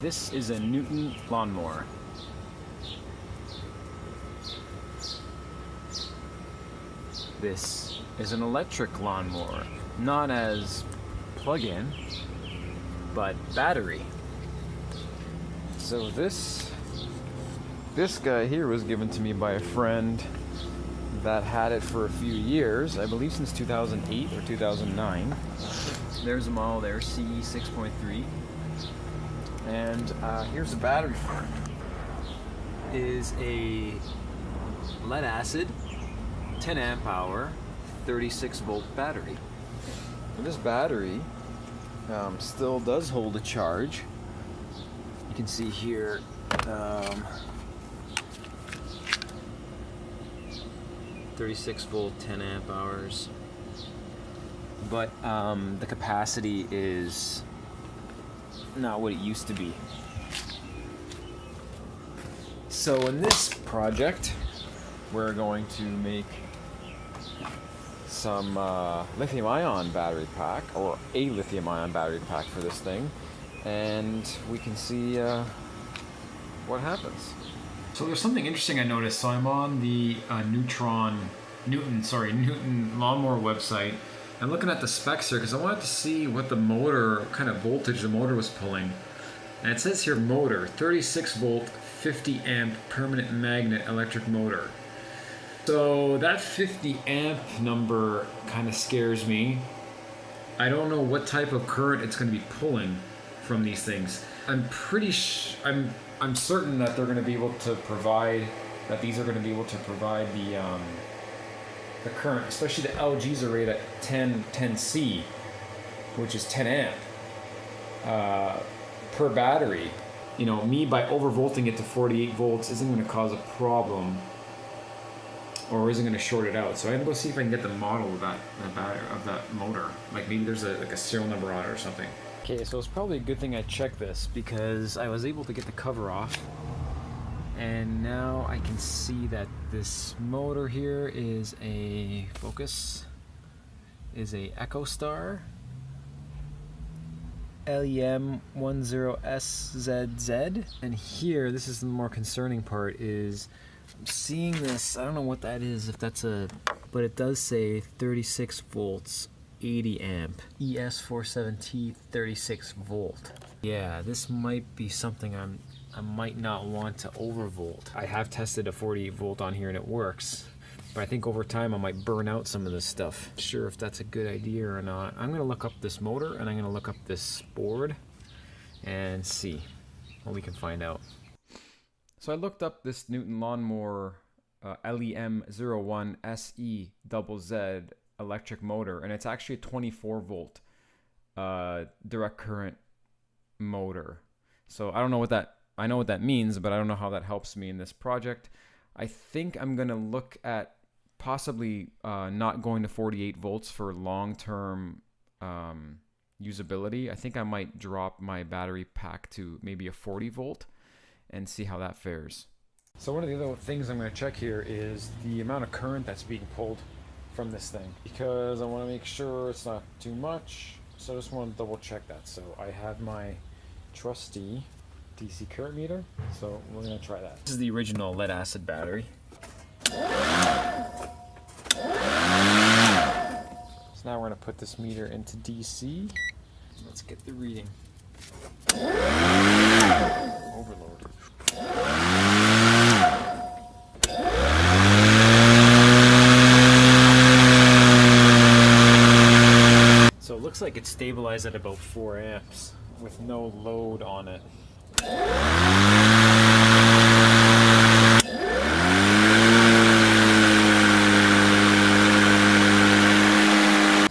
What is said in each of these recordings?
This is a Newton lawnmower. This is an electric lawnmower, not as plug-in, but battery. So this guy here was given to me by a friend that had it for a few years, I believe since 2008 or 2009. There's a model there, CE 6.3. And here's the battery for it. Is a lead acid 10 amp hour 36 volt battery. And this battery still does hold a charge. You can see here 36 volt 10 amp hours, but the capacity is not what it used to be. So in this project we're going to make some lithium ion battery pack, or a lithium ion battery pack for this thing, and we can see what happens. So there's something interesting I noticed. So I'm on the Newton lawnmower website. I'm looking at the specs here because I wanted to see what the motor, kind of voltage the motor was pulling. And it says here motor, 36 volt, 50 amp permanent magnet electric motor. So that 50 amp number kind of scares me. I don't know what type of current it's going to be pulling from these things. I'm certain that they're going to be able to provide, that these are going to be able to provide the current, especially the LGs are rated at 10C, which is 10 amp per battery. You know, me by overvolting it to 48 volts isn't going to cause a problem, or isn't going to short it out. So I'm going to go see if I can get the model of that motor. Like maybe there's a serial number on it or something. Okay, so it's probably a good thing I checked this because I was able to get the cover off, and now I can see that this motor here is a EchoStar LEM 10SZZ, and here, this is the more concerning part, is I'm seeing this, I don't know what that is, if that's but it does say 36 volts 80 amp ES47T 36 volt. Yeah, this might be something I might not want to overvolt. I have tested a 48 volt on here and it works, but I think over time I might burn out some of this stuff. Not sure if that's a good idea or not. I'm gonna look up this motor and I'm gonna look up this board and see what we can find out. So I looked up this Newton lawnmower LEM01 SEZZ electric motor, and it's actually a 24 volt direct current motor. So I don't know what that, I know what that means, but I don't know how that helps me in this project. I think I'm gonna look at possibly not going to 48 volts for long-term usability. I think I might drop my battery pack to maybe a 40 volt and see how that fares. So one of the other things I'm going to check here is the amount of current that's being pulled from this thing, because I want to make sure it's not too much. So I just want to double check that. So I have my trusty DC current meter, so we're going to try that. This is the original lead acid battery. So now we're going to put this meter into DC. Let's get the reading. Overload. So it looks like it's stabilized at about 4 amps with no load on it.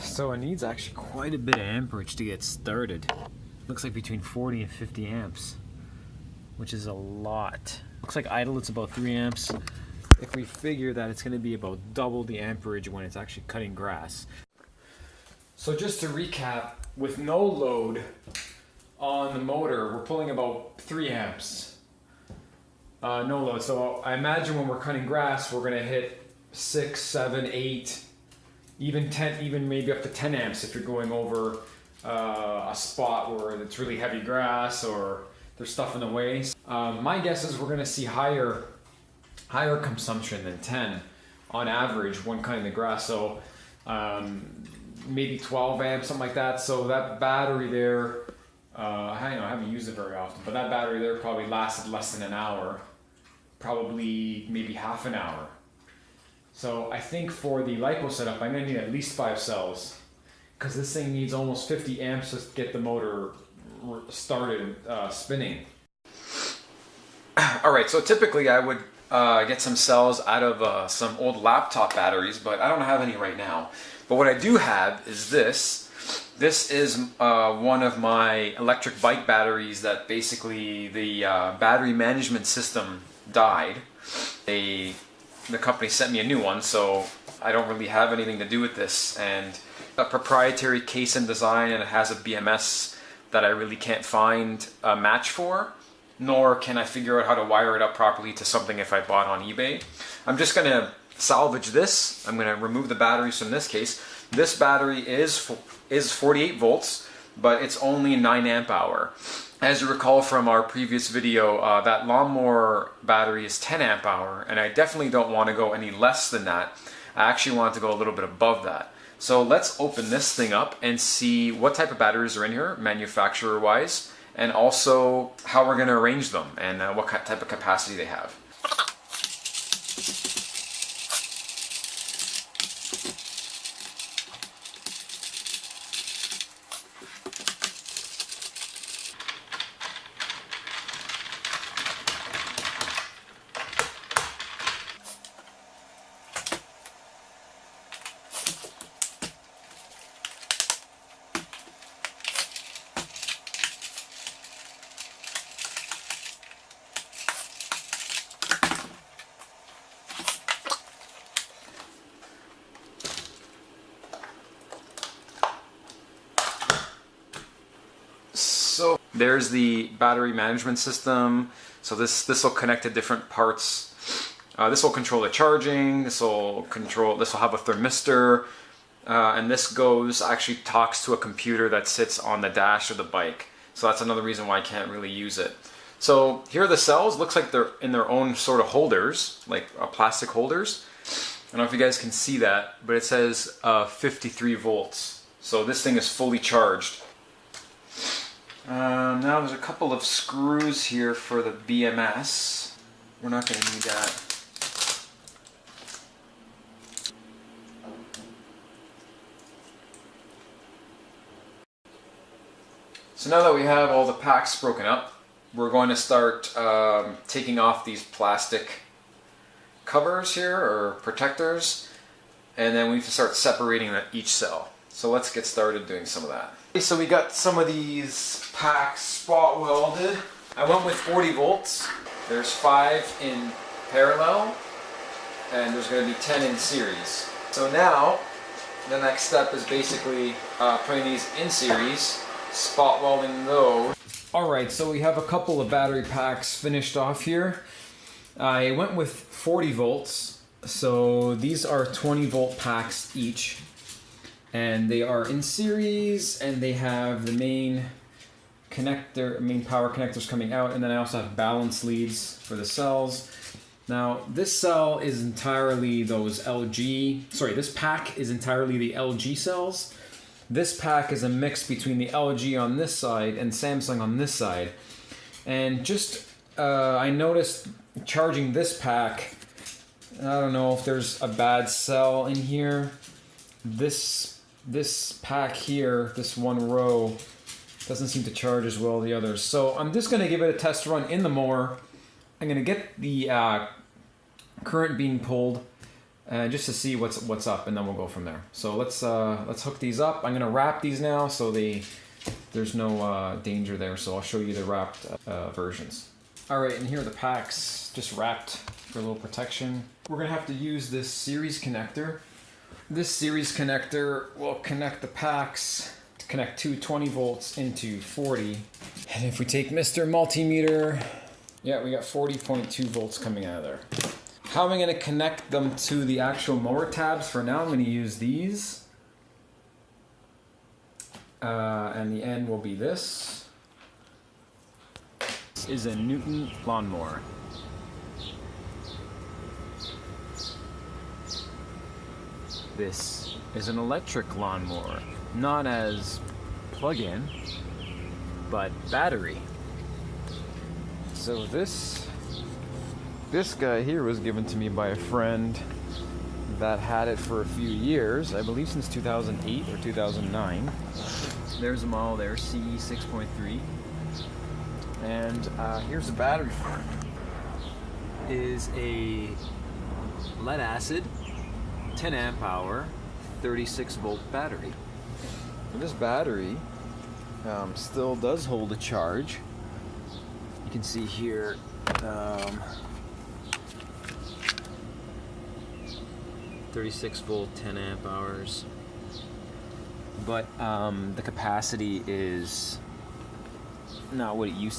So it needs actually quite a bit of amperage to get started. Looks like between 40 and 50 amps, which is a lot. Looks like idle it's about 3 amps. If we figure that it's going to be about double the amperage when it's actually cutting grass. So just to recap, with no load on the motor, we're pulling about 3 amps. No load. So I imagine when we're cutting grass, we're going to hit 6, 7, 8, even 10, even maybe up to 10 amps if you're going over a spot where it's really heavy grass, or there's stuff in the way. My guess is we're gonna see higher consumption than 10 on average when cutting the grass. So maybe 12 amps, something like that. So that battery there, I haven't used it very often, but that battery there probably lasted less than an hour, probably maybe half an hour. So I think for the LiPo setup, I'm gonna need at least 5 cells, because this thing needs almost 50 amps to get the motor started spinning. All right, so typically I would get some cells out of some old laptop batteries, but I don't have any right now. But what I do have is this. This is one of my electric bike batteries that basically the battery management system died. The company sent me a new one, so I don't really have anything to do with this. And a proprietary case and design, and it has a BMS that I really can't find a match for, nor can I figure out how to wire it up properly to something if I bought on eBay. I'm just going to salvage this. I'm going to remove the batteries from this case. This battery is 48 volts, but it's only 9 amp hour. As you recall from our previous video, that lawnmower battery is 10 amp hour, and I definitely don't want to go any less than that. I actually want to go a little bit above that. So let's open this thing up and see what type of batteries are in here, manufacturer-wise, and also how we're going to arrange them and what type of capacity they have. So there's the battery management system. So this will connect to different parts. This will control the charging. This will have a thermistor, and this actually talks to a computer that sits on the dash of the bike. So that's another reason why I can't really use it. So here are the cells. Looks like they're in their own sort of holders, like plastic holders. I don't know if you guys can see that, but it says 53 volts. So this thing is fully charged. Now there's a couple of screws here for the BMS. We're not going to need that. So now that we have all the packs broken up, we're going to start taking off these plastic covers here, or protectors, and then we have to start separating each cell. So let's get started doing some of that. Okay, so we got some of these packs spot welded. I went with 40 volts. There's 5 in parallel, and there's going to be 10 in series. So now the next step is basically putting these in series, spot welding those. Alright, so we have a couple of battery packs finished off here. I went with 40 volts, so these are 20 volt packs each. And they are in series, and they have the main power connectors coming out, and then I also have balance leads for the cells. Now, this cell is entirely this pack is entirely the LG cells. This pack is a mix between the LG on this side and Samsung on this side. And I noticed charging this pack, I don't know if there's a bad cell in here. This pack here, this one row, doesn't seem to charge as well as the others. So I'm just going to give it a test run in the mower. I'm going to get the current being pulled just to see what's up, and then we'll go from there. So let's hook these up. I'm going to wrap these now so there's no danger there. So I'll show you the wrapped versions. All right, and here are the packs, just wrapped for a little protection. We're going to have to use this series connector. This series connector will connect the packs to connect two 20 volts into 40. And if we take Mr. Multimeter, yeah, we got 40.2 volts coming out of there. How am I going to connect them to the actual mower tabs? For now, I'm going to use these. And the end will be this. This is a Newton lawnmower. This is an electric lawnmower, not as plug-in, but battery. So this guy here was given to me by a friend that had it for a few years, I believe since 2008 or 2009. There's them all there, CE 6.3. And here's the battery for it. It is a lead acid 10 amp hour 36 volt battery. And this battery still does hold a charge. You can see here 36 volt 10 amp hours, but the capacity is not what it used to be.